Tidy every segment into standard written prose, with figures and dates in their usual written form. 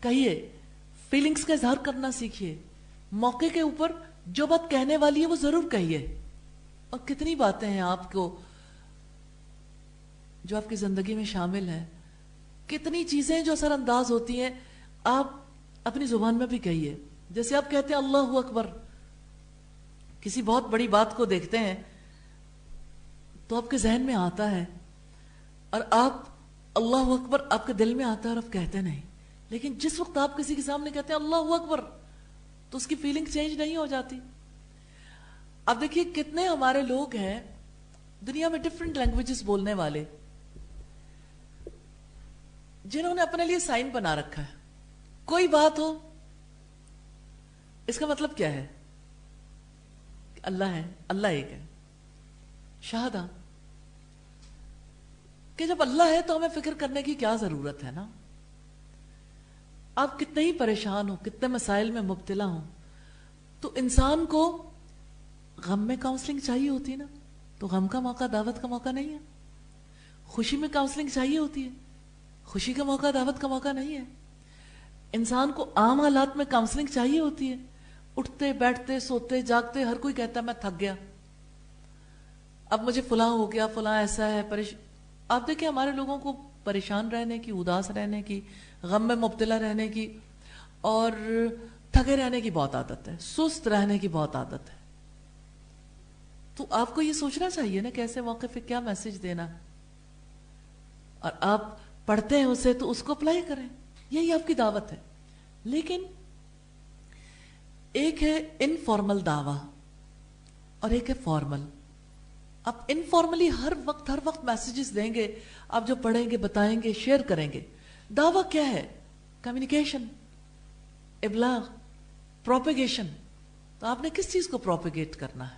کہیے, فیلنگز کا اظہار کرنا سیکھیے, موقع کے اوپر جو بات کہنے والی ہے وہ ضرور کہیے. اور کتنی باتیں ہیں آپ کو جو آپ کی زندگی میں شامل ہیں, کتنی چیزیں جو اثر انداز ہوتی ہیں, آپ اپنی زبان میں بھی کہیے. جیسے آپ کہتے ہیں اللہ اکبر, کسی بہت بڑی بات کو دیکھتے ہیں تو آپ کے ذہن میں آتا ہے, اور آپ اللہ اکبر آپ کے دل میں آتا ہے اور آپ کہتے نہیں. لیکن جس وقت آپ کسی کے سامنے کہتے ہیں اللہ اکبر تو اس کی فیلنگ چینج نہیں ہو جاتی. اب دیکھیے کتنے ہمارے لوگ ہیں دنیا میں ڈفرینٹ لینگویجز بولنے والے, جنہوں نے اپنے لیے سائن بنا رکھا ہے. کوئی بات ہو, اس کا مطلب کیا ہے؟ کہ اللہ ہے, اللہ ایک ہے. شہادہ کہ جب اللہ ہے تو ہمیں فکر کرنے کی کیا ضرورت ہے نا. آپ کتنے ہی پریشان ہو, کتنے مسائل میں مبتلا ہوں, تو انسان کو غم میں کاؤنسلنگ چاہیے ہوتی ہے نا, تو غم کا موقع دعوت کا موقع نہیں ہے. خوشی میں کاؤنسلنگ چاہیے ہوتی ہے, خوشی کا موقع دعوت کا موقع نہیں ہے. انسان کو عام حالات میں کاؤنسلنگ چاہیے ہوتی ہے, اٹھتے بیٹھتے سوتے جاگتے ہر کوئی کہتا ہے میں تھک گیا, اب مجھے فلاں ہو گیا, فلاں ایسا ہے. آپ دیکھیں ہمارے لوگوں کو پریشان رہنے کی, اداس رہنے کی, غم میں مبتلا رہنے کی اور تھکے رہنے کی بہت عادت ہے, سست رہنے کی بہت عادت ہے. تو آپ کو یہ سوچنا چاہیے نا کیسے موقع پہ کیا میسج دینا, اور آپ پڑھتے ہیں اسے تو اس کو اپلائی کریں, یہی آپ کی دعوت ہے. لیکن ایک ہے انفارمل دعویٰ اور ایک ہے فارمل. آپ انفارملی ہر وقت میسیجز دیں گے, آپ جو پڑھیں گے بتائیں گے شیئر کریں گے. دعویٰ کیا ہے؟ کمیونیکیشن, ابلاغ, پروپیگیشن. تو آپ نے کس چیز کو پروپیگیٹ کرنا ہے؟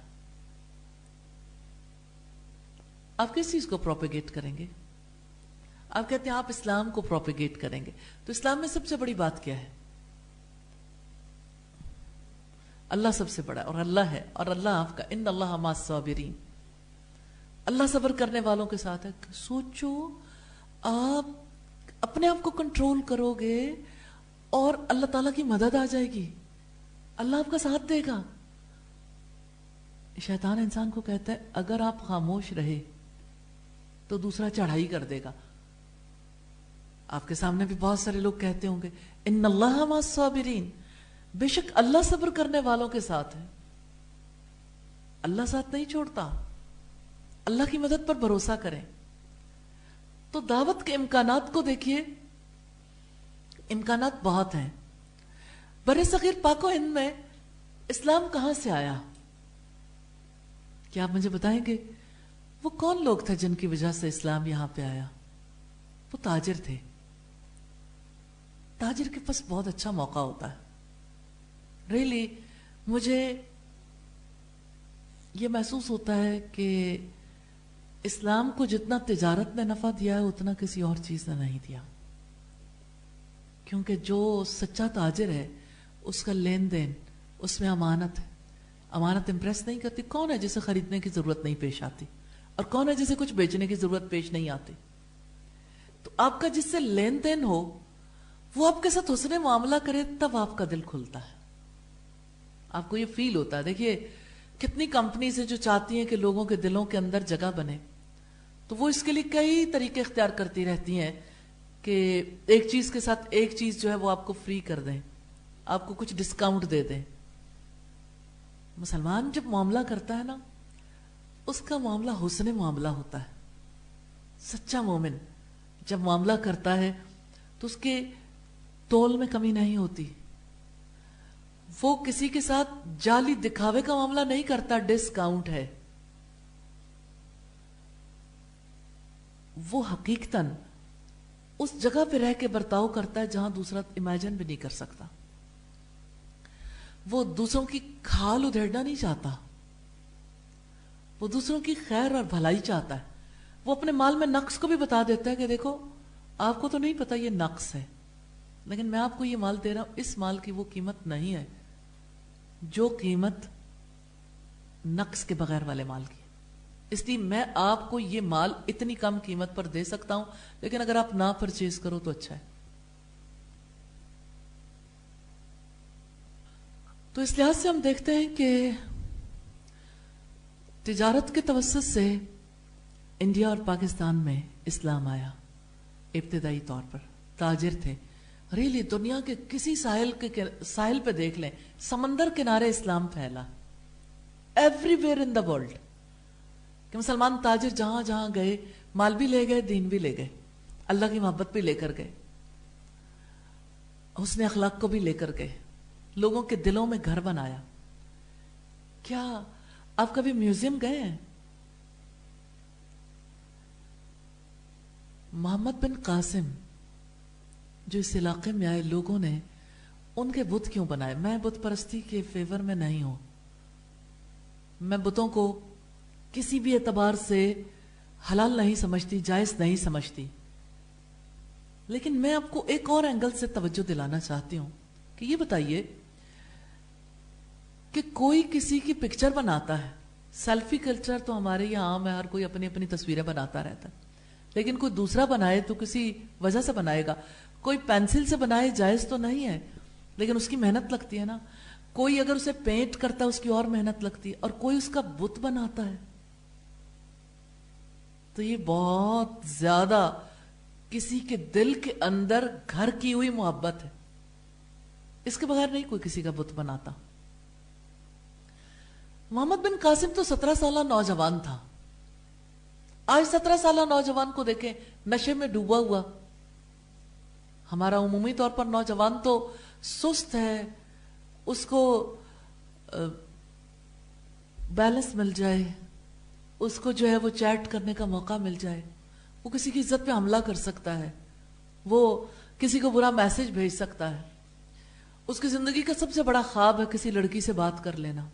آپ کس چیز کو پروپیگیٹ کریں گے؟ آپ کہتے ہیں آپ اسلام کو پروپیگیٹ کریں گے, تو اسلام میں سب سے بڑی بات کیا ہے؟ اللہ سب سے بڑا, اور اللہ ہے, اور اللہ آپ کا ان اللہ مع الصابرین, اللہ صبر کرنے والوں کے ساتھ ہے. سوچو آپ اپنے آپ کو کنٹرول کرو گے اور اللہ تعالیٰ کی مدد آ جائے گی, اللہ آپ کا ساتھ دے گا. شیطان انسان کو کہتا ہے اگر آپ خاموش رہے تو دوسرا چڑھائی کر دے گا. آپ کے سامنے بھی بہت سارے لوگ کہتے ہوں گے ان اللہ مع الصابرین, بے شک اللہ صبر کرنے والوں کے ساتھ ہے. اللہ ساتھ نہیں چھوڑتا, اللہ کی مدد پر بھروسہ کریں. تو دعوت کے امکانات کو دیکھیے, امکانات بہت ہیں. برِ صغیر پاک و ہند میں اسلام کہاں سے آیا؟ کیا آپ مجھے بتائیں گے وہ کون لوگ تھے جن کی وجہ سے اسلام یہاں پہ آیا؟ وہ تاجر تھے. تاجر کے پاس بہت اچھا موقع ہوتا ہے. ریلی مجھے یہ محسوس ہوتا ہے کہ اسلام کو جتنا تجارت نے نفع دیا ہے اتنا کسی اور چیز نے نہیں دیا. کیونکہ جو سچا تاجر ہے اس کا لین دین, اس میں امانت ہے. امانت امپریس نہیں کرتی. کون ہے جسے خریدنے کی ضرورت نہیں پیش آتی, اور کون ہے جسے کچھ بیچنے کی ضرورت پیش نہیں آتی؟ تو آپ کا جس سے لین دین ہو وہ آپ کے ساتھ حسن معاملہ کرے تب آپ کا دل کھلتا ہے, آپ کو یہ فیل ہوتا ہے. دیکھیے کتنی کمپنیز ہیں جو چاہتی ہیں کہ لوگوں کے دلوں کے اندر جگہ بنے, تو وہ اس کے لیے کئی طریقے اختیار کرتی رہتی ہیں کہ ایک چیز کے ساتھ ایک چیز جو ہے وہ آپ کو فری کر دیں, آپ کو کچھ ڈسکاؤنٹ دے دیں. مسلمان جب معاملہ کرتا ہے نا اس کا معاملہ حسن معاملہ ہوتا ہے. سچا مومن جب معاملہ کرتا ہے تو اس کے تول میں کمی نہیں ہوتی. وہ کسی کے ساتھ جعلی دکھاوے کا معاملہ نہیں کرتا, ڈسکاؤنٹ ہے. وہ حقیقتاً اس جگہ پہ رہ کے برتاؤ کرتا ہے جہاں دوسرا امیجن بھی نہیں کر سکتا. وہ دوسروں کی کھال ادھیڑنا نہیں چاہتا, وہ دوسروں کی خیر اور بھلائی چاہتا ہے. وہ اپنے مال میں نقص کو بھی بتا دیتا ہے کہ دیکھو آپ کو تو نہیں پتا یہ نقص ہے, لیکن میں آپ کو یہ مال دے رہا ہوں, اس مال کی وہ قیمت نہیں ہے جو قیمت نقص کے بغیر والے مال کی. اس لیے میں آپ کو یہ مال اتنی کم قیمت پر دے سکتا ہوں, لیکن اگر آپ نہ پرچیز کرو تو اچھا ہے. تو اس لحاظ سے ہم دیکھتے ہیں کہ تجارت کے توسط سے انڈیا اور پاکستان میں اسلام آیا. ابتدائی طور پر تاجر تھے. ریلی دنیا کے کسی ساحل پہ دیکھ لیں, سمندر کنارے اسلام پھیلا every where in the world, کہ مسلمان تاجر جہاں جہاں گئے مال بھی لے گئے, دین بھی لے گئے, اللہ کی محبت بھی لے کر گئے, حسن اخلاق کو بھی لے کر گئے, لوگوں کے دلوں میں گھر بنایا. کیا آپ کبھی میوزیم گئے ہیں؟ محمد بن قاسم جو اس علاقے میں آئے, لوگوں نے ان کے بت کیوں بنائے؟ میں بت پرستی کے فیور میں نہیں ہوں, میں بتوں کو کسی بھی اعتبار سے حلال نہیں سمجھتی, جائز نہیں سمجھتی, لیکن میں آپ کو ایک اور اینگل سے توجہ دلانا چاہتی ہوں کہ یہ بتائیے کہ کوئی کسی کی پکچر بناتا ہے, سیلفی کلچر تو ہمارے یہاں عام ہے, ہر کوئی اپنی اپنی تصویریں بناتا رہتا ہے, لیکن کوئی دوسرا بنائے تو کسی وجہ سے بنائے گا. کوئی پینسل سے بنائے جائز تو نہیں ہے, لیکن اس کی محنت لگتی ہے نا. کوئی اگر اسے پینٹ کرتا ہے اس کی اور محنت لگتی ہے, اور کوئی اس کا بت بناتا ہے, تو یہ بہت زیادہ کسی کے دل کے اندر گھر کی ہوئی محبت ہے. اس کے بغیر نہیں کوئی کسی کا بت بناتا. محمد بن قاسم تو 17 سالہ نوجوان تھا. آج 17 سالہ نوجوان کو دیکھیں نشے میں ڈوبا ہوا. ہمارا عمومی طور پر نوجوان تو سست ہے, اس کو بیلنس مل جائے, اس کو جو ہے وہ چیٹ کرنے کا موقع مل جائے, وہ کسی کی عزت پہ حملہ کر سکتا ہے, وہ کسی کو برا میسج بھیج سکتا ہے. اس کی زندگی کا سب سے بڑا خواب ہے کسی لڑکی سے بات کر لینا,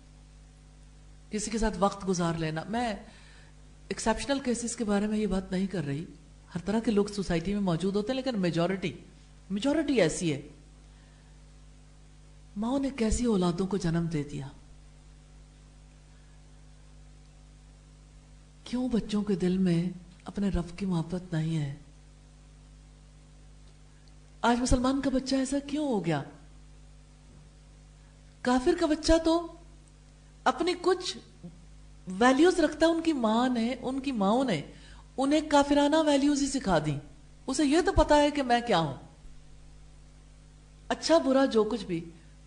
کسی کے ساتھ وقت گزار لینا. میں ایکسیپشنل کیسز کے بارے میں یہ بات نہیں کر رہی, ہر طرح کے لوگ سوسائٹی میں موجود ہوتے ہیں, لیکن میجورٹی ایسی ہے. ماں نے کیسی اولادوں کو جنم دے دیا, کیوں بچوں کے دل میں اپنے رب کی محبت نہیں ہے؟ آج مسلمان کا بچہ ایسا کیوں ہو گیا؟ کافر کا بچہ تو اپنی کچھ ویلیوز رکھتا ہے, ان کی ماؤں نے انہیں کافرانہ ویلیوز ہی سکھا دی. اسے یہ تو پتا ہے کہ میں کیا ہوں, اچھا برا جو کچھ بھی.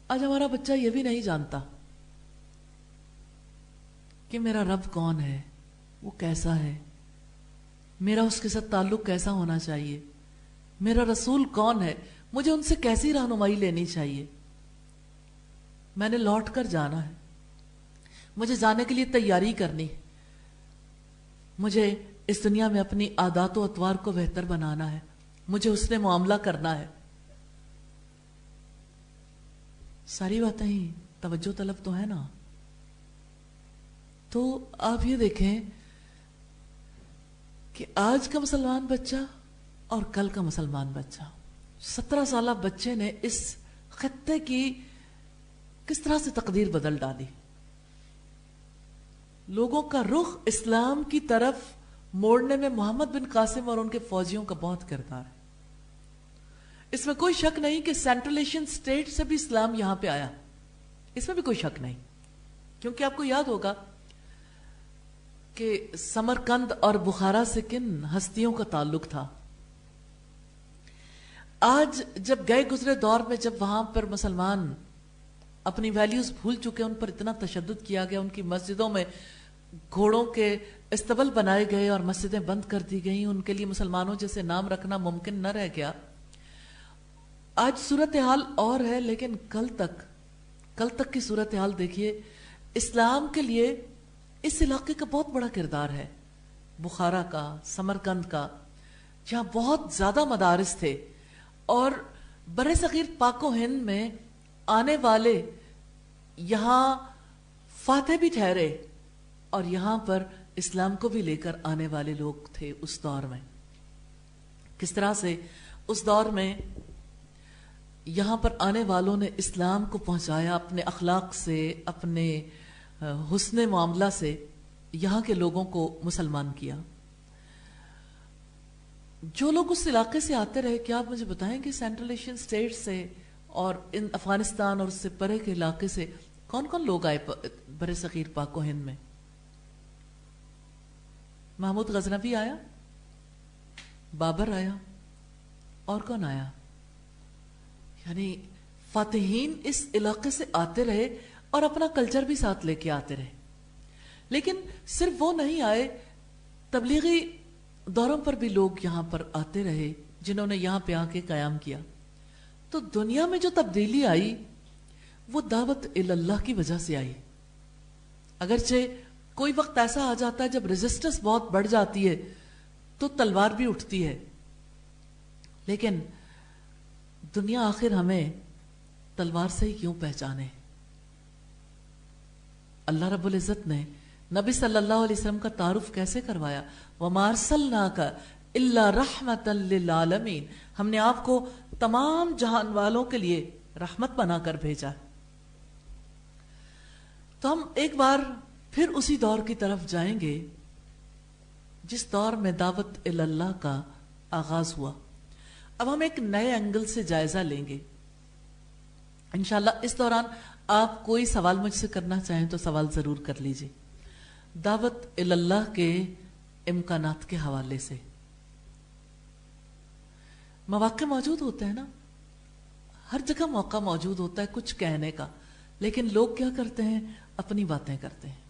آج ہمارا بچہ یہ بھی نہیں جانتا کہ میرا رب کون ہے, وہ کیسا ہے, میرا اس کے ساتھ تعلق کیسا ہونا چاہیے, میرا رسول کون ہے, مجھے ان سے کیسی رہنمائی لینی چاہیے, میں نے لوٹ کر جانا ہے, مجھے جانے کے لیے تیاری کرنی, مجھے اس دنیا میں اپنی عادات و اطوار کو بہتر بنانا ہے, مجھے اس نے معاملہ کرنا ہے. ساری باتیں ہی توجہ طلب تو ہے نا. تو آپ یہ دیکھیں کہ آج کا مسلمان بچہ اور کل کا مسلمان بچہ, 17 سالہ بچے نے اس خطے کی کس طرح سے تقدیر بدل ڈالی. لوگوں کا رخ اسلام کی طرف موڑنے میں محمد بن قاسم اور ان کے فوجیوں کا بہت کردار ہے. اس میں کوئی شک نہیں کہ سینٹرل ایشین اسٹیٹ سے بھی اسلام یہاں پہ آیا, اس میں بھی کوئی شک نہیں, کیونکہ آپ کو یاد ہوگا کہ سمرقند اور بخارا سے کن ہستیوں کا تعلق تھا. آج جب گئے گزرے دور میں جب وہاں پر مسلمان اپنی ویلیوز بھول چکے, ان پر اتنا تشدد کیا گیا, ان کی مسجدوں میں گھوڑوں کے استبل بنائے گئے اور مسجدیں بند کر دی گئیں, ان کے لیے مسلمانوں جیسے نام رکھنا ممکن نہ رہ گیا. آج صورتحال اور ہے, لیکن کل تک کی صورتحال دیکھیے. اسلام کے لیے اس علاقے کا بہت بڑا کردار ہے, بخارا کا, سمرقند کا, جہاں بہت زیادہ مدارس تھے, اور برِ صغیر پاک و ہند میں آنے والے یہاں فاتح بھی ٹھہرے, اور یہاں پر اسلام کو بھی لے کر آنے والے لوگ تھے اس دور میں. کس طرح سے اس دور میں یہاں پر آنے والوں نے اسلام کو پہنچایا, اپنے اخلاق سے, اپنے حسن معاملہ سے یہاں کے لوگوں کو مسلمان کیا. جو لوگ اس علاقے سے آتے رہے, کیا آپ مجھے بتائیں کہ سینٹرل ایشین اسٹیٹ سے اور ان افغانستان اور اس سے پرے کے علاقے سے کون کون لوگ آئے برے صغیر پاک و ہند میں؟ محمود غزنوی آیا، بابر آیا، اور کون آیا؟ یعنی فاتحین اس علاقے سے آتے رہے اور اپنا کلچر بھی ساتھ لے کے آتے رہے. لیکن صرف وہ نہیں آئے، تبلیغی دوروں پر بھی لوگ یہاں پر آتے رہے جنہوں نے یہاں پہ آ کے قیام کیا. تو دنیا میں جو تبدیلی آئی وہ دعوت اللہ کی وجہ سے آئی. اگرچہ کوئی وقت ایسا آ جاتا ہے جب ریزسٹنس بہت بڑھ جاتی ہے تو تلوار بھی اٹھتی ہے، لیکن دنیا آخر ہمیں تلوار سے ہی کیوں پہچانے؟ اللہ رب العزت نے نبی صلی اللہ علیہ وسلم کا تعارف کیسے کروایا؟ وَمَا أَرْسَلْنَاكَ إِلَّا رَحْمَةً لِّلْعَالَمِينَ، ہم نے آپ کو تمام جہان والوں کے لیے رحمت بنا کر بھیجا. تو ہم ایک بار پھر اسی دور کی طرف جائیں گے جس دور میں دعوت اللہ کا آغاز ہوا. اب ہم ایک نئے اینگل سے جائزہ لیں گے انشاءاللہ. اس دوران آپ کوئی سوال مجھ سے کرنا چاہیں تو سوال ضرور کر لیجئے. دعوت اللہ کے امکانات کے حوالے سے مواقع موجود ہوتے ہیں نا، ہر جگہ موقع موجود ہوتا ہے کچھ کہنے کا، لیکن لوگ کیا کرتے ہیں؟ اپنی باتیں کرتے ہیں،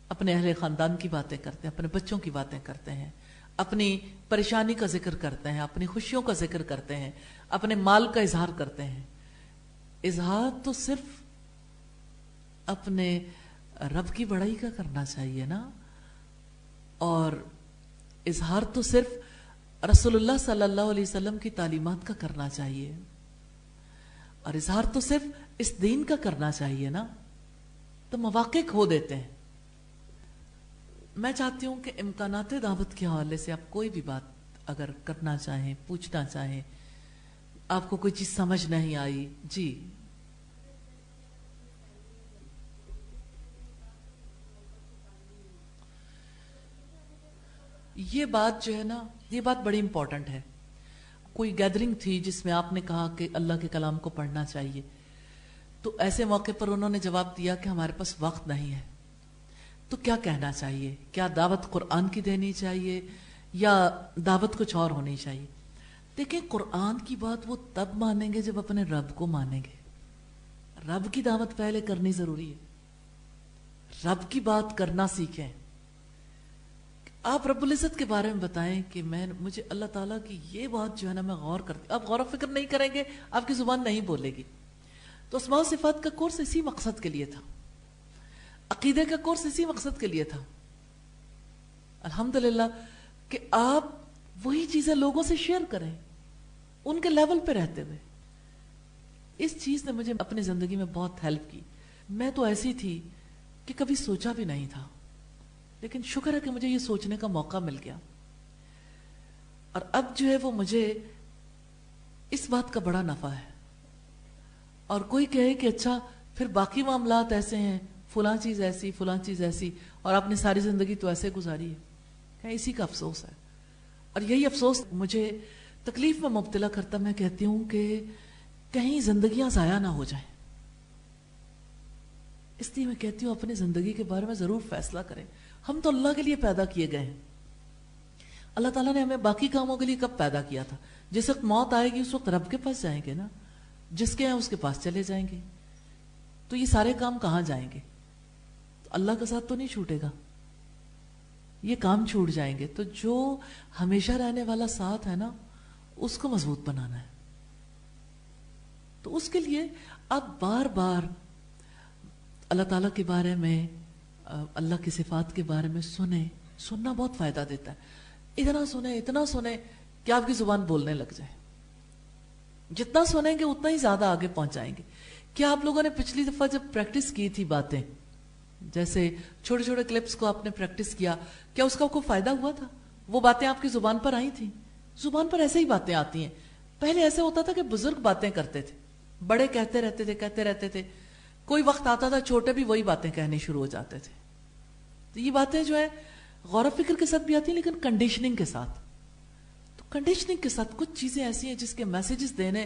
اپنے اہل خاندان کی باتیں کرتے ہیں، اپنے بچوں کی باتیں کرتے ہیں، اپنی پریشانی کا ذکر کرتے ہیں، اپنی خوشیوں کا ذکر کرتے ہیں، اپنے مال کا اظہار کرتے ہیں. اظہار تو صرف اپنے رب کی بڑائی کا کرنا چاہیے نا، اور اظہار تو صرف رسول اللہ صلی اللہ علیہ وسلم کی تعلیمات کا کرنا چاہیے، اور اظہار تو صرف اس دین کا کرنا چاہیے نا. تو مواقع کھو دیتے ہیں. میں چاہتی ہوں کہ امکانات دعوت کے حوالے سے آپ کوئی بھی بات اگر کرنا چاہیں، پوچھنا چاہیں، آپ کو کوئی چیز سمجھ نہیں آئی. جی یہ بات جو ہے نا، یہ بات بڑی امپورٹنٹ ہے. کوئی گیدرنگ تھی جس میں آپ نے کہا کہ اللہ کے کلام کو پڑھنا چاہیے، تو ایسے موقع پر انہوں نے جواب دیا کہ ہمارے پاس وقت نہیں ہے. تو کیا کہنا چاہیے؟ کیا دعوت قرآن کی دینی چاہیے یا دعوت کچھ اور ہونی چاہیے؟ دیکھیں، قرآن کی بات وہ تب مانیں گے جب اپنے رب کو مانیں گے. رب کی دعوت پہلے کرنی ضروری ہے. رب کی بات کرنا سیکھیں. آپ رب العزت کے بارے میں بتائیں کہ مجھے اللہ تعالیٰ کی یہ بات جو ہے نا میں غور کرتی. آپ غور و فکر نہیں کریں گے، آپ کی زبان نہیں بولے گی. تو اسماء و صفات کا کورس اسی مقصد کے لیے تھا، عقیدے کا کورس اسی مقصد کے لیے تھا. الحمدللہ کہ آپ وہی چیزیں لوگوں سے شیئر کریں ان کے لیول پہ رہتے ہوئے. اس چیز نے مجھے اپنی زندگی میں بہت ہیلپ کی. میں تو ایسی تھی کہ کبھی سوچا بھی نہیں تھا، لیکن شکر ہے کہ مجھے یہ سوچنے کا موقع مل گیا. اور اب جو ہے وہ مجھے اس بات کا بڑا نفع ہے. اور کوئی کہے کہ اچھا پھر باقی معاملات ایسے ہیں، فلاں چیز ایسی، فلاں چیز ایسی، اور آپ نے ساری زندگی تو ایسے گزاری ہے، کہ اسی کا افسوس ہے. اور یہی افسوس مجھے تکلیف میں مبتلا کرتا. میں کہتی ہوں کہ کہیں زندگیاں ضائع نہ ہو جائیں. اس لیے میں کہتی ہوں اپنی زندگی کے بارے میں ضرور فیصلہ کریں. ہم تو اللہ کے لیے پیدا کیے گئے ہیں. اللہ تعالیٰ نے ہمیں باقی کاموں کے لیے کب پیدا کیا تھا؟ جس وقت موت آئے گی اس وقت رب کے پاس جائیں گے نا، جس کے ہیں اس کے پاس چلے جائیں گے. تو یہ سارے کام کہاں جائیں گے؟ تو اللہ کا ساتھ تو نہیں چھوٹے گا، یہ کام چھوٹ جائیں گے. تو جو ہمیشہ رہنے والا ساتھ ہے نا، اس کو مضبوط بنانا ہے. تو اس کے لیے آپ بار بار اللہ تعالیٰ کے بارے میں، اللہ کی صفات کے بارے میں سنیں. سننا بہت فائدہ دیتا ہے. اتنا سنیں کہ آپ کی زبان بولنے لگ جائے. جتنا سنیں گے اتنا ہی زیادہ آگے پہنچ جائیں گے. کیا آپ لوگوں نے پچھلی دفعہ جب پریکٹس کی تھی باتیں، جیسے چھوٹے چھوٹے کلپس کو آپ نے پریکٹس کیا، کیا اس کا کوئی فائدہ ہوا تھا؟ وہ باتیں آپ کی زبان پر آئی تھیں؟ زبان پر ایسے ہی باتیں آتی ہیں. پہلے ایسے ہوتا تھا کہ بزرگ باتیں کرتے تھے، بڑے کہتے رہتے تھے. کوئی وقت آتا تھا چھوٹے بھی وہی باتیں کہنے شروع ہو جاتے تھے. تو یہ باتیں جو ہے غور و فکر کے ساتھ بھی آتی ہیں، لیکن کنڈیشننگ کے ساتھ. تو کنڈیشننگ کے ساتھ کچھ چیزیں ایسی ہیں جس کے میسیجز دینے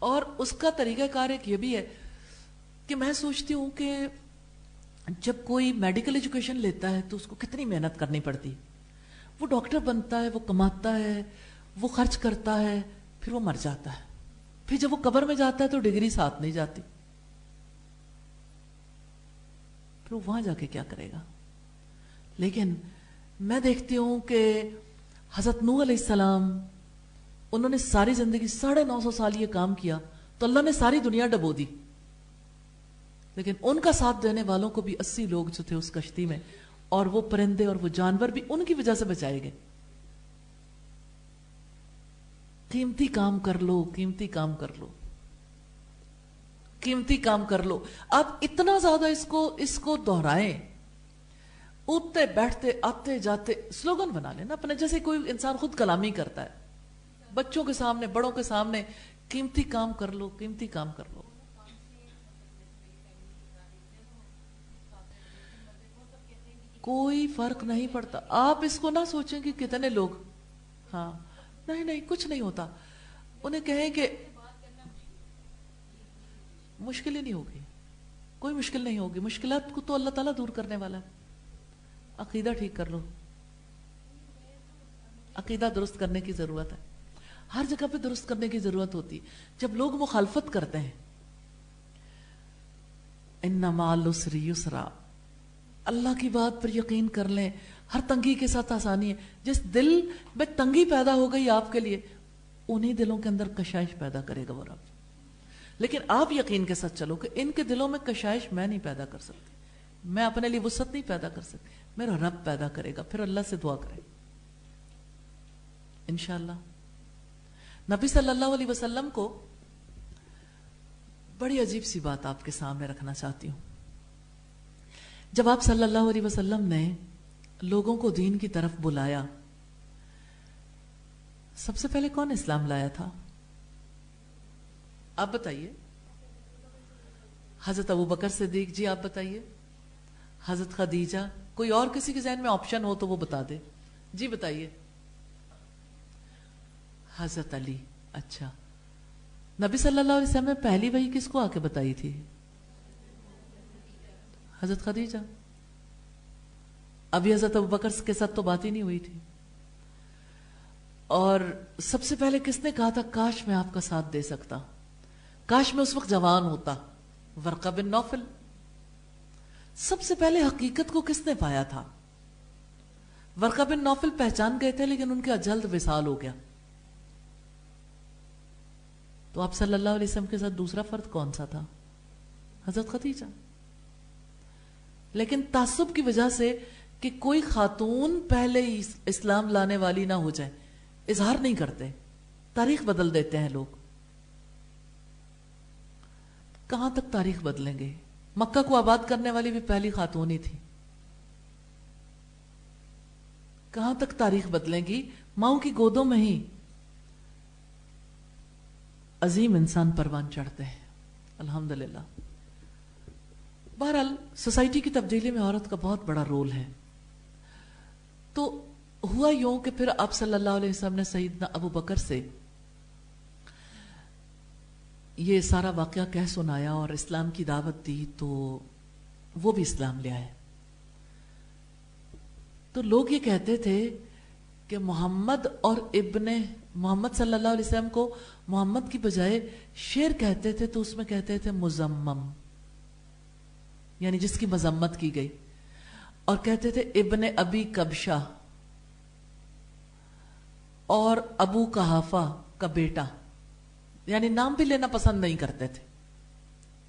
اور اس کا طریقہ کار ایک یہ بھی ہے کہ میں سوچتی ہوں کہ جب کوئی میڈیکل ایجوکیشن لیتا ہے تو اس کو کتنی محنت کرنی پڑتی. وہ ڈاکٹر بنتا ہے, وہ کماتا ہے, وہ خرچ کرتا ہے, پھر وہ مر جاتا ہے. پھر جب وہ قبر میں جاتا ہے تو ڈگری ساتھ نہیں جاتی. پھر وہ وہاں جا کے کیا کرے گا؟ لیکن میں دیکھتی ہوں کہ حضرت نوح علیہ السلام, انہوں نے ساری زندگی 950 سال یہ کام کیا تو اللہ نے ساری دنیا ڈبو دی, لیکن ان کا ساتھ دینے والوں کو بھی 80 لوگ جو تھے اس کشتی میں, اور وہ پرندے اور وہ جانور بھی ان کی وجہ سے بچائے گئے. قیمتی کام کر لو, قیمتی کام کر لو, قیمتی کام کر لو. آپ اتنا زیادہ اس کو دہرائیں, اٹھتے بیٹھتے آتے جاتے سلوگن بنا لینا اپنے, جیسے کوئی انسان خود کلامی کرتا ہے بچوں کے سامنے, بڑوں کے سامنے, قیمتی کام کر لو, قیمتی کام کر لو. کوئی فرق نہیں پڑتا. آپ اس کو نہ سوچیں کہ کتنے لوگ, ہاں نہیں نہیں کچھ نہیں ہوتا. انہیں کہیں کہ مشکل ہی نہیں ہوگی, کوئی مشکل نہیں ہوگی. مشکلات کو تو اللہ تعالیٰ دور کرنے والا ہے. عقیدہ ٹھیک کر لو, عقیدہ درست کرنے کی ضرورت ہے. ہر جگہ پہ درست کرنے کی ضرورت ہوتی. جب لوگ مخالفت کرتے ہیں, ان مع العسر یسرا, اللہ کی بات پر یقین کر لیں, ہر تنگی کے ساتھ آسانی ہے. جس دل میں تنگی پیدا ہو گئی آپ کے لیے, انہی دلوں کے اندر کشائش پیدا کرے گا وہ رب. لیکن آپ یقین کے ساتھ چلو کہ ان کے دلوں میں کشائش میں نہیں پیدا کر سکتی, میں اپنے لیے وسعت نہیں پیدا کر سکتی, میرا رب پیدا کرے گا. پھر اللہ سے دعا کریں انشاءاللہ. نبی صلی اللہ علیہ وسلم کو بڑی عجیب سی بات آپ کے سامنے رکھنا چاہتی ہوں. جب آپ صلی اللہ علیہ وسلم نے لوگوں کو دین کی طرف بلایا, سب سے پہلے کون اسلام لایا تھا آپ بتائیے؟ حضرت ابو بکر صدیق. جی آپ بتائیے؟ حضرت خدیجہ. کوئی اور کسی کے ذہن میں آپشن ہو تو وہ بتا دے. جی بتائیے. حضرت علی. اچھا, نبی صلی اللہ علیہ وسلم نے پہلی وحی کس کو آ کے بتائی تھی؟ حضرت خدیجہ. ابھی حضرت ابو بکر کے ساتھ تو بات ہی نہیں ہوئی تھی. اور سب سے پہلے کس نے کہا تھا کاش میں آپ کا ساتھ دے سکتا, کاش میں اس وقت جوان ہوتا؟ ورقہ بن نوفل. سب سے پہلے حقیقت کو کس نے پایا تھا؟ ورقہ بن نوفل پہچان گئے تھے لیکن ان کا جلد وصال ہو گیا. تو آپ صلی اللہ علیہ وسلم کے ساتھ دوسرا فرد کون سا تھا؟ حضرت خدیجہ. لیکن تعصب کی وجہ سے کہ کوئی خاتون پہلے اسلام لانے والی نہ ہو جائے, اظہار نہیں کرتے, تاریخ بدل دیتے ہیں لوگ. کہاں تک تاریخ بدلیں گے؟ مکہ کو آباد کرنے والی بھی پہلی خاتون ہی تھی. کہاں تک تاریخ بدلیں گی؟ ماؤں کی گودوں میں ہی عظیم انسان پروان چڑھتے ہیں الحمدللہ. بہرحال سوسائٹی کی تبدیلی میں عورت کا بہت بڑا رول ہے. تو ہوا یوں کہ پھر آپ صلی اللہ علیہ وسلم نے سیدنا ابو بکر سے یہ سارا واقعہ کہہ سنایا اور اسلام کی دعوت دی, تو وہ بھی اسلام لے آئے. تو لوگ یہ کہتے تھے کہ محمد اور ابن محمد صلی اللہ علیہ وسلم کو محمد کی بجائے شیر کہتے تھے, تو اس میں کہتے تھے مزمم, یعنی جس کی مذمت کی گئی, اور کہتے تھے ابن ابی کبشہ, اور ابو قحافہ کا بیٹا, یعنی نام بھی لینا پسند نہیں کرتے تھے.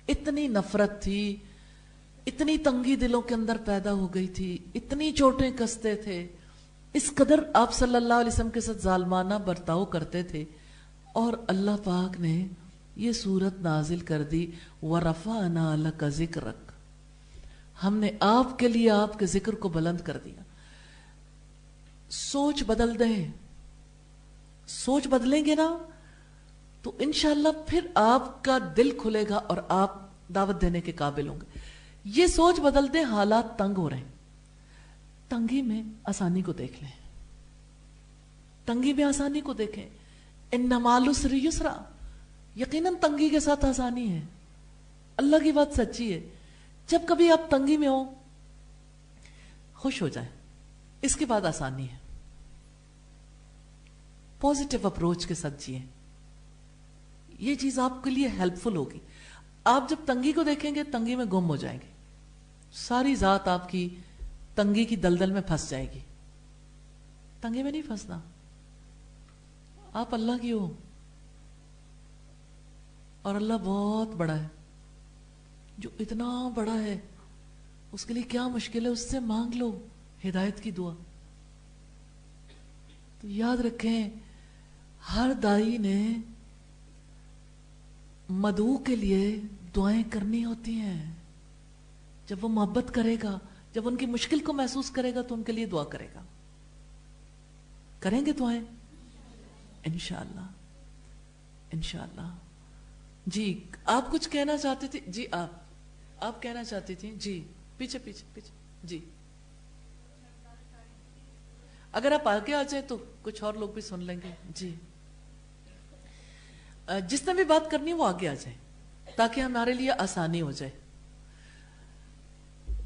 اتنی نفرت تھی, اتنی تنگی دلوں کے اندر پیدا ہو گئی تھی, اتنی چوٹیں کستے تھے, اس قدر آپ صلی اللہ علیہ وسلم کے ساتھ ظالمانہ برتاؤ کرتے تھے. اور اللہ پاک نے یہ سورت نازل کر دی, وَرَفَعْنَا لَكَ ذِكْرَكَ, ہم نے آپ کے لیے آپ کے ذکر کو بلند کر دیا. سوچ بدل دیں, سوچ بدلیں گے نا تو انشاءاللہ پھر آپ کا دل کھلے گا اور آپ دعوت دینے کے قابل ہوں گے. یہ سوچ بدل دیں, حالات تنگ ہو رہے ہیں, تنگی میں آسانی کو دیکھ لیں, تنگی میں آسانی کو دیکھیں. ان مع العسر یسرا, یقیناً تنگی کے ساتھ آسانی ہے. اللہ کی بات سچی ہے. جب کبھی آپ تنگی میں ہو خوش ہو جائیں, اس کے بعد آسانی ہے. پازیٹیو اپروچ کے ساتھ جیئیں, یہ چیز آپ کے لیے ہیلپ فل ہوگی. آپ جب تنگی کو دیکھیں گے تنگی میں گم ہو جائیں گے, ساری ذات آپ کی تنگی کی دلدل میں پھنس جائے گی. تنگی میں نہیں پھنسنا, آپ اللہ کی ہو اور اللہ بہت بڑا ہے. جو اتنا بڑا ہے اس کے لیے کیا مشکل ہے, اس سے مانگ لو ہدایت کی دعا. تو یاد رکھیں ہر دائی نے مدعو کے لیے دعائیں کرنی ہوتی ہیں. جب وہ محبت کرے گا, جب ان کی مشکل کو محسوس کرے گا تو ان کے لیے دعا کرے گا. کریں گے دعائیں انشاءاللہ, انشاءاللہ. جی آپ کچھ کہنا چاہتے تھے؟ جی آپ کہنا چاہتی تھی. جی پیچھے پیچھے پیچھے. جی اگر آپ آگے آ جائیں تو کچھ اور لوگ بھی سن لیں گے. جی جس نے بھی بات کرنی ہے وہ آگے آ جائے تاکہ ہمارے لیے آسانی ہو جائے.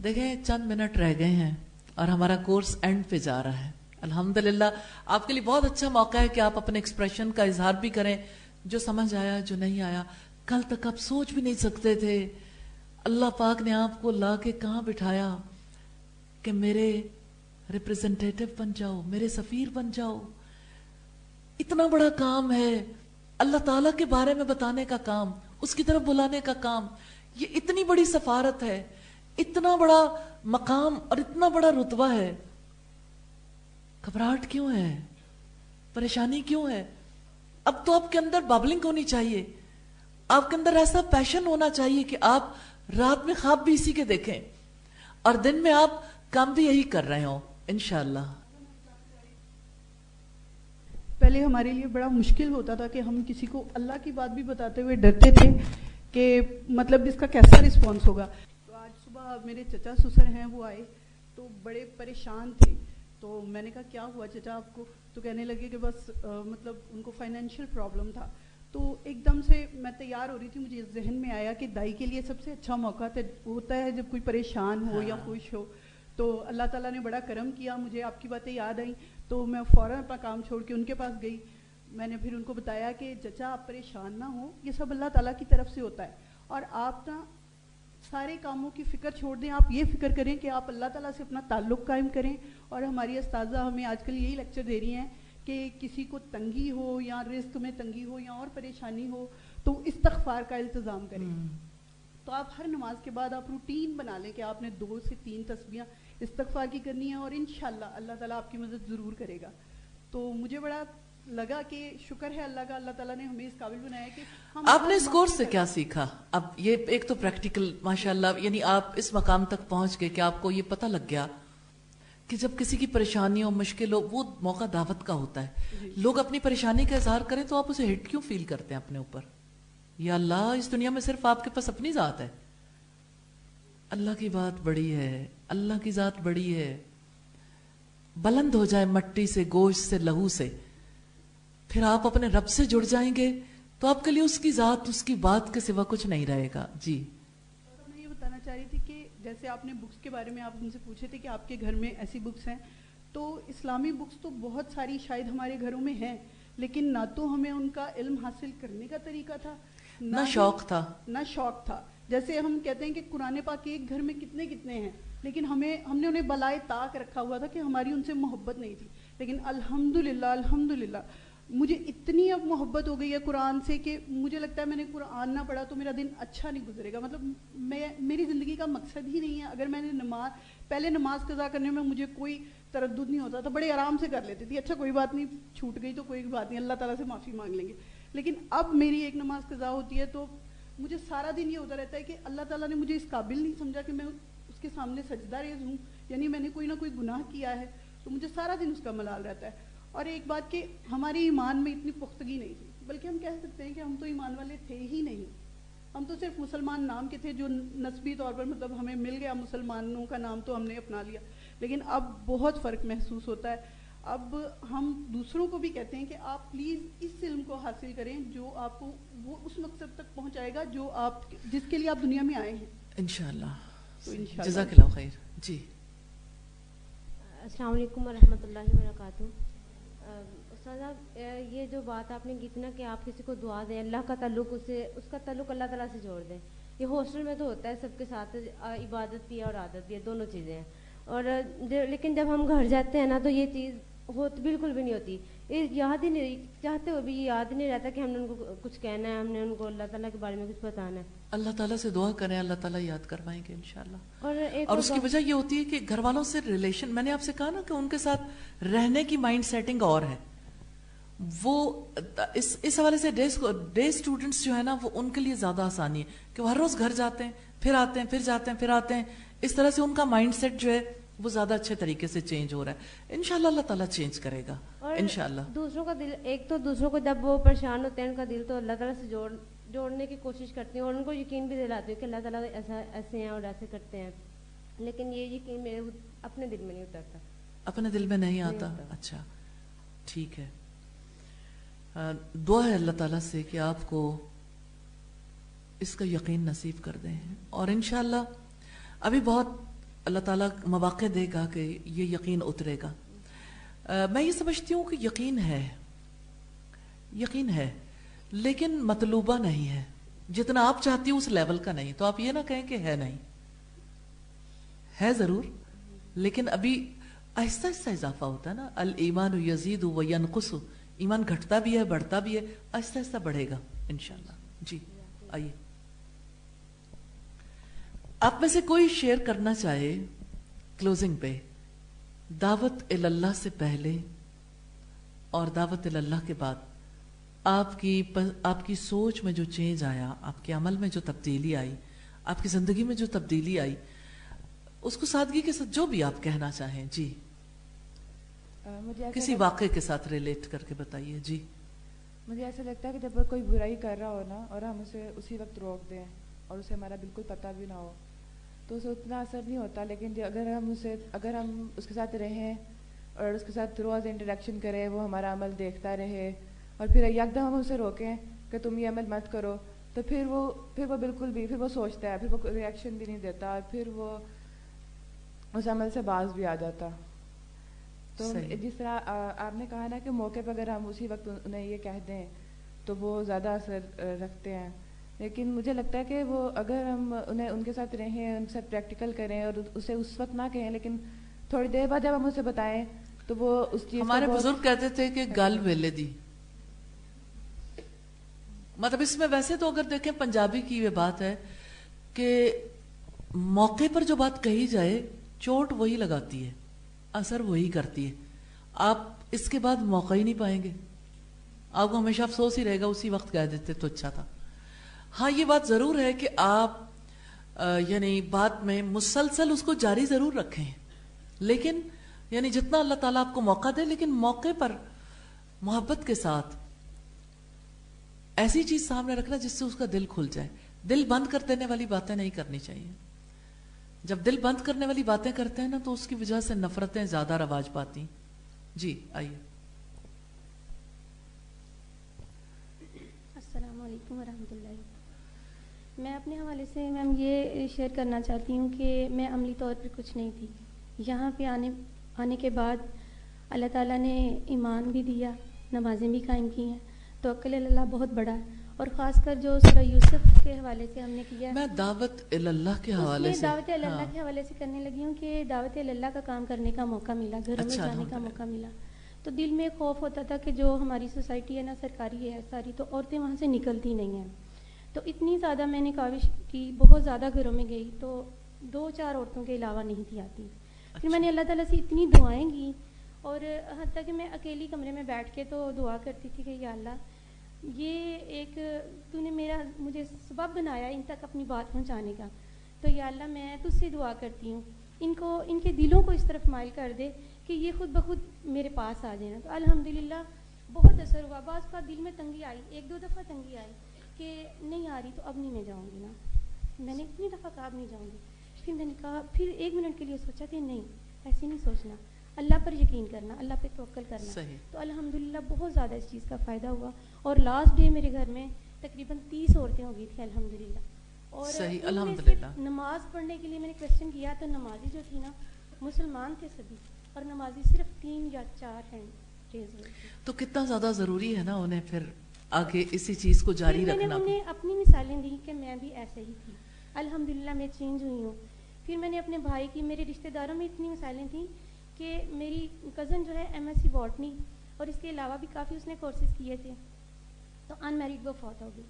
دیکھیں چند منٹ رہ گئے ہیں اور ہمارا کورس اینڈ پہ جا رہا ہے. الحمدللہ آپ کے لیے بہت اچھا موقع ہے کہ آپ اپنے ایکسپریشن کا اظہار بھی کریں, جو سمجھ آیا جو نہیں آیا. کل تک آپ سوچ بھی نہیں سکتے تھے, اللہ پاک نے آپ کو لا کے کہاں بٹھایا کہ میرے ریپریزنٹیٹیو بن جاؤ, میرے سفیر بن جاؤ. اتنا بڑا کام ہے اللہ تعالیٰ کے بارے میں بتانے کا کام, اس کی طرف بلانے کا کام. یہ اتنی بڑی سفارت ہے, اتنا بڑا مقام اور اتنا بڑا رتبہ ہے. گھبراہٹ کیوں ہے, پریشانی کیوں ہے؟ اب تو آپ کے اندر بابلنگ ہونی چاہیے, آپ کے اندر ایسا پیشن ہونا چاہیے کہ آپ رات میں خواب بھی اسی کے دیکھیں اور دن میں آپ کام بھی یہی کر رہے ہوں انشاءاللہ. پہلے ہمارے لیے بڑا مشکل ہوتا تھا کہ ہم کسی کو اللہ کی بات بھی بتاتے ہوئے ڈرتے تھے کہ مطلب اس کا کیسا رسپانس ہوگا. تو آج صبح میرے چچا سسر ہیں وہ آئے تو بڑے پریشان تھے. تو میں نے کہا کیا ہوا چچا آپ کو؟ تو کہنے لگے کہ بس مطلب ان کو فائنینشیل پرابلم تھا. تو ایک دم سے میں تیار ہو رہی تھی, مجھے ذہن میں آیا کہ دائی کے لیے سب سے اچھا موقع ہوتا ہے جب کوئی پریشان ہو یا خوش ہو. تو اللہ تعالیٰ نے بڑا کرم کیا, مجھے آپ کی باتیں یاد آئیں تو میں فوراً اپنا کام چھوڑ کے ان کے پاس گئی. میں نے پھر ان کو بتایا کہ چچا آپ پریشان نہ ہوں, یہ سب اللہ تعالیٰ کی طرف سے ہوتا ہے اور آپ نا سارے کاموں کی فکر چھوڑ دیں, آپ یہ فکر کریں کہ آپ اللہ تعالیٰ سے اپنا تعلق قائم کریں. اور ہماری استاذہ ہمیں آج کل یہی لیکچر دے رہی ہیں کہ کسی کو تنگی ہو یا رزق میں تنگی ہو یا اور پریشانی ہو تو استغفار کا التزام کریں. تو آپ ہر نماز کے بعد آپ روٹین بنا لیں کہ آپ نے 2 سے 3 تسبیحاں استغفار کی کرنی ہے اور انشاءاللہ اللہ تعالیٰ آپ کی مدد ضرور کرے گا. تو مجھے بڑا لگا کہ شکر ہے اللہ کا, اللہ تعالیٰ نے ہمیں اس قابل بنایا کہ ہم. آپ نے اس کورس سے کیا سیکھا؟ اب یہ ایک تو پریکٹیکل ماشاءاللہ, یعنی آپ اس مقام تک پہنچ گئے کہ آپ کو یہ پتہ لگ گیا کہ جب کسی کی پریشانی ہو, مشکل ہو, وہ موقع دعوت کا ہوتا ہے. لوگ اپنی پریشانی کا اظہار کریں تو آپ اسے ہٹ کیوں فیل کرتے ہیں اپنے اوپر؟ یا اللہ اس دنیا میں صرف آپ کے پاس اپنی ذات ہے. اللہ کی بات بڑی ہے, اللہ کی ذات بڑی ہے. بلند ہو جائے مٹی سے, گوشت سے, لہو سے, پھر آپ اپنے رب سے جڑ جائیں گے تو آپ کے لیے اس کی ذات, اس کی بات کے سوا کچھ نہیں رہے گا. جی میں یہ بتانا چاہ رہی تھی کہ جیسے آپ نے بکس کے بارے میں آپ ہم سے پوچھے تھے کہ آپ کے گھر میں ایسی بکس ہیں, تو اسلامی بکس تو بہت ساری شاید ہمارے گھروں میں ہیں, لیکن نہ تو ہمیں ان کا علم حاصل کرنے کا طریقہ تھا, نہ شوق تھا. جیسے ہم کہتے ہیں کہ قرآن پاک ایک گھر میں کتنے ہیں, لیکن ہم نے انہیں بلائے طاق رکھا ہوا تھا کہ ہماری ان سے محبت نہیں تھی. لیکن الحمدللہ مجھے اتنی اب محبت ہو گئی ہے قرآن سے کہ مجھے لگتا ہے میں نے قرآن نہ پڑھا تو میرا دن اچھا نہیں گزرے گا. مطلب میری زندگی کا مقصد ہی نہیں ہے. اگر میں نے پہلے نماز قضا کرنے میں مجھے کوئی تردد نہیں ہوتا تھا, بڑے آرام سے کر لیتی تھی, اچھا کوئی بات نہیں, چھوٹ گئی تو کوئی بات نہیں, اللہ تعالیٰ سے معافی مانگ لیں گے. لیکن اب میری ایک نماز قضا ہوتی ہے تو مجھے سارا دن یہ ہوتا رہتا ہے کہ اللہ تعالیٰ نے مجھے اس قابل نہیں سمجھا کہ میں اس کے سامنے سجدہ ریز ہوں, یعنی میں نے کوئی نہ کوئی گناہ کیا ہے, تو مجھے سارا دن اس کا ملال رہتا ہے. اور ایک بات کہ ہمارے ایمان میں اتنی پختگی نہیں تھی, بلکہ ہم کہہ سکتے ہیں کہ ہم تو ایمان والے تھے ہی نہیں. ہم تو صرف مسلمان نام کے تھے, جو نسبی طور پر مطلب ہمیں مل گیا مسلمانوں کا نام تو ہم نے اپنا لیا. لیکن اب بہت فرق محسوس ہوتا ہے. اب ہم دوسروں کو بھی کہتے ہیں کہ آپ پلیز اس علم کو حاصل کریں جو آپ کو وہ اس مقصد تک پہنچائے گا جو آپ جس کے لیے آپ دنیا میں آئے ہیں انشاءاللہ. تو انشاءاللہ. جزاک اللہ خیر. جی السلام علیکم ورحمۃ اللہ وبرکاتہ. استاذہ یہ جو بات آپ نے کی تھی نا کہ آپ کسی کو دعا دیں, اللہ کا تعلق اس کا تعلق اللہ تعالیٰ سے جوڑ دیں, یہ ہاسٹل میں تو ہوتا ہے سب کے ساتھ, عبادت بھی ہے اور عادت بھی ہے, دونوں چیزیں ہیں. اور لیکن جب ہم گھر جاتے ہیں نا تو یہ چیز بالکل بھی نہیں ہوتی, یاد ہی نہیں, چاہتے ہوئے بھی یہ یاد ہی نہیں رہتا کہ ہم نے ان کو کچھ کہنا ہے, ہم نے ان کو اللہ تعالیٰ کے بارے میں کچھ بتانا ہے. اللہ تعالیٰ سے دعا کریں, اللہ تعالیٰ یاد کروائیں گے انشاءاللہ. اور اس کی وجہ یہ ہوتی ہے کہ گھر والوں سے ریلیشن, میں نے آپ سے کہا نا کہ ان کے ساتھ رہنے کی مائنڈ سیٹنگ اور ہے. وہ اس حوالے سے ڈے اسٹوڈنٹس جو ہے نا, وہ ان کے لیے زیادہ آسانی ہے کہ وہ ہر روز گھر جاتے ہیں, پھر آتے ہیں, پھر جاتے ہیں, پھر آتے ہیں. اس طرح سے ان کا مائنڈ سیٹ جو ہے وہ زیادہ اچھے طریقے سے چینج ہو رہا ہے. انشاءاللہ اللہ تعالیٰ چینج کرے گا انشاءاللہ. دوسروں کا دل, ایک تو دوسروں کو جب وہ پریشان ہوتے ہیں ان کا دل تو اللہ تعالیٰ سے جوڑنے کی کوشش کرتی ہوں, اور ان کو یقین بھی دلاتی ہوں کہ اللہ تعالیٰ ایسے ہیں اور ایسے کرتے ہیں. لیکن یہ یقین میرے اپنے دل میں نہیں اترتا. اپنے دل میں نہیں آتا. اچھا ٹھیک ہے. دعا ہے اللہ تعالیٰ سے کہ آپ کو اس کا یقین نصیب کر دیں, اور انشاءاللہ ابھی بہت اللہ تعالیٰ مواقع دے گا کہ یہ یقین اترے گا. میں یہ سمجھتی ہوں کہ یقین ہے لیکن مطلوبہ نہیں ہے, جتنا آپ چاہتی ہوں اس لیول کا نہیں. تو آپ یہ نہ کہیں کہ ہے نہیں, ہے ضرور, لیکن ابھی آہستہ آہستہ اضافہ ہوتا ہے نا. الایمان یزید و ینقص, ایمان گھٹتا بھی ہے بڑھتا بھی ہے, آہستہ آہستہ بڑھے گا انشاءاللہ. جی آئیے, آپ میں سے کوئی شیئر کرنا چاہے کلوزنگ پہ, دعوت اللہ سے پہلے اور دعوت اللہ کے بعد آپ کی سوچ میں جو چینج آیا, آپ کے عمل میں جو تبدیلی آئی, آپ کی زندگی میں جو تبدیلی آئی, اس کو سادگی کے ساتھ جو بھی آپ کہنا چاہیں. جی کسی واقعے کے ساتھ ریلیٹ کر کے بتائیے. جی مجھے ایسا لگتا ہے کہ جب کوئی برائی کر رہا ہو نا اور ہم اسے اسی وقت روک دیں اور اسے ہمارا بالکل پتہ بھی نہ ہو تو اسے اتنا اثر نہیں ہوتا. لیکن اگر ہم اس کے ساتھ رہیں اور اس کے ساتھ روز انٹریکشن کریں, وہ ہمارا عمل دیکھتا رہے اور پھر یکدم ہم اسے روکیں کہ تم یہ عمل مت کرو, تو پھر وہ بالکل بھی, پھر وہ سوچتا ہے, پھر وہ ریئیکشن بھی نہیں دیتا, اور پھر وہ اس عمل سے باز بھی آ جاتا. تو جس طرح آپ نے کہا نا کہ موقع پہ اگر ہم اسی وقت انہیں یہ کہہ دیں تو وہ زیادہ اثر رکھتے ہیں. لیکن مجھے لگتا ہے کہ وہ اگر ہم ان کے ساتھ رہیں, ان کے ساتھ پریکٹیکل کریں اور اسے اس وقت نہ کہیں, لیکن تھوڑی دیر بعد جب ہم اسے بتائیں تو وہ اس چیز, ہمارے بزرگ کہتے تھے کہ گل ویلے دی, مطلب اس میں ویسے تو اگر دیکھیں پنجابی کی یہ بات ہے کہ موقع پر جو بات کہی جائے چوٹ وہی لگاتی ہے, اثر وہی کرتی ہے. آپ اس کے بعد موقع ہی نہیں پائیں گے, آپ کو ہمیشہ افسوس ہی رہے گا اسی وقت کہہ دیتے تو اچھا تھا. ہاں یہ بات ضرور ہے کہ آپ یعنی بات میں مسلسل اس کو جاری ضرور رکھیں, لیکن یعنی جتنا اللہ تعالیٰ آپ کو موقع دے, لیکن موقع پر محبت کے ساتھ ایسی چیز سامنے رکھنا جس سے اس کا دل کھل جائے. دل بند کر دینے والی باتیں نہیں کرنی چاہیے. جب دل بند کرنے والی باتیں کرتے ہیں نا تو اس کی وجہ سے نفرتیں زیادہ رواج پاتی. جی آئیے. السلام علیکم ورحمۃ اللہ. میں اپنے حوالے سے میم یہ شیئر کرنا چاہتی ہوں کہ میں عملی طور پر کچھ نہیں تھی. یہاں پہ آنے کے بعد اللہ تعالیٰ نے ایمان بھی دیا, نمازیں بھی قائم کی ہیں, توکل اللہ بہت بڑا ہے. اور خاص کر جو سورہ یوسف کے حوالے سے ہم نے کیا, میں دعوت اللہ کے حوالے سے دعوت اللہ کے حوالے سے کرنے لگی ہوں کہ دعوت اللہ کا کام کرنے کا موقع ملا, گھروں میں جانے کا موقع ملا. تو دل میں خوف ہوتا تھا کہ جو ہماری سوسائٹی ہے نا, سرکاری ہے ساری, تو عورتیں وہاں سے نکلتی نہیں ہیں. تو اتنی زیادہ میں نے کاوش کی, بہت زیادہ گھروں میں گئی تو 2-4 عورتوں کے علاوہ نہیں تھی آتی. پھر میں نے اللہ تعالیٰ سے اتنی دعائیں کی, اور حتیٰ کہ میں اکیلی کمرے میں بیٹھ کے تو دعا کرتی تھی کہ یا اللہ, یہ ایک تو نے مجھے سبب بنایا ان تک اپنی بات پہنچانے کا, تو یا اللہ میں تجھ سے دعا کرتی ہوں ان کے دلوں کو اس طرف مائل کر دے کہ یہ خود بخود میرے پاس آ جائیں. تو الحمدللہ بہت اثر ہوا. بعض کا دل میں تنگی آئی, 1-2 دفعہ تنگی آئی کہ نہیں آ رہی تو اب نہیں میں جاؤں گی نا. میں نے اتنی دفعہ کہا اب نہیں جاؤں گی. پھر میں نے کہا, پھر 1 منٹ کے لیے سوچا کہ نہیں ایسے نہیں سوچنا, اللہ پر یقین کرنا, اللہ پہ توکل کرنا. صحیح. تو الحمدللہ بہت زیادہ اس چیز کا فائدہ ہوا, اور لاسٹ ڈے میرے گھر میں تقریباً 30 عورتیں ہو گئی تھیں الحمدللہ. اور صحیح, ان میں الحمدللہ. صرف نماز پڑھنے کے لیے میں نے کویشچن کیا تو نمازی جو تھی نا مسلمان تھے سبھی, اور نمازی صرف 3 یا 4 ہینڈ ریز ہوئے تھے. تو کتنا زیادہ ضروری ہے نا انہیں پھر آگے اسی چیز کو جاری میں نے رکھنا. انہیں اپنی مثالیں دی کہ میں بھی ایسے ہی تھی, الحمدللہ میں چینج ہوئی ہوں. پھر میں نے اپنے بھائی کی, میرے رشتہ داروں میں اتنی مثالیں تھیں کہ میری کزن جو ہے MSc باٹنی, اور اس کے علاوہ بھی کافی اس نے کورسز کیے تھے, تو ان میرڈ وہ فوت ہو گئی.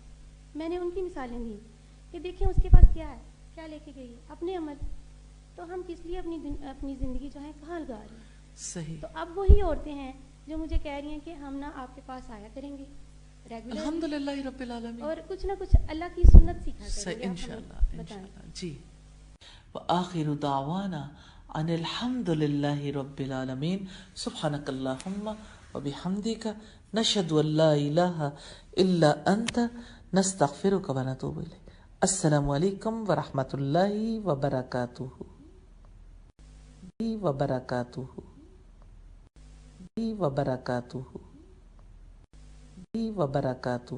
میں نے ان کی مثالیں دی کہ دیکھیں اس کے پاس کیا ہے, کیا لے کے گئی ہے, اپنے عمل. تو ہم کس لیے اپنی زندگی جو ہے کہاں لگا رہے ہیں. صحیح. تو اب وہی عورتیں ہیں جو مجھے کہہ رہی ہیں کہ ہم نا آپ کے پاس آیا کریں گے ریگولر, الحمدللہ رب العالمین, اور کچھ نہ کچھ اللہ کی سنت سیکھا کریں صحیح, گے. انشاءاللہ انشاءاللہ. جی. وآخر دعوانا ان الحمدللہ رب العالمین. سبحانک اللہم وبحمدک نشہد ان لا الہ الا انت نستغفرک ونتوب الیک. السلام علیکم ورحمۃ اللہ وبرکاتہ. وبرکاتہ وبرکاتہ وبرکاتہ.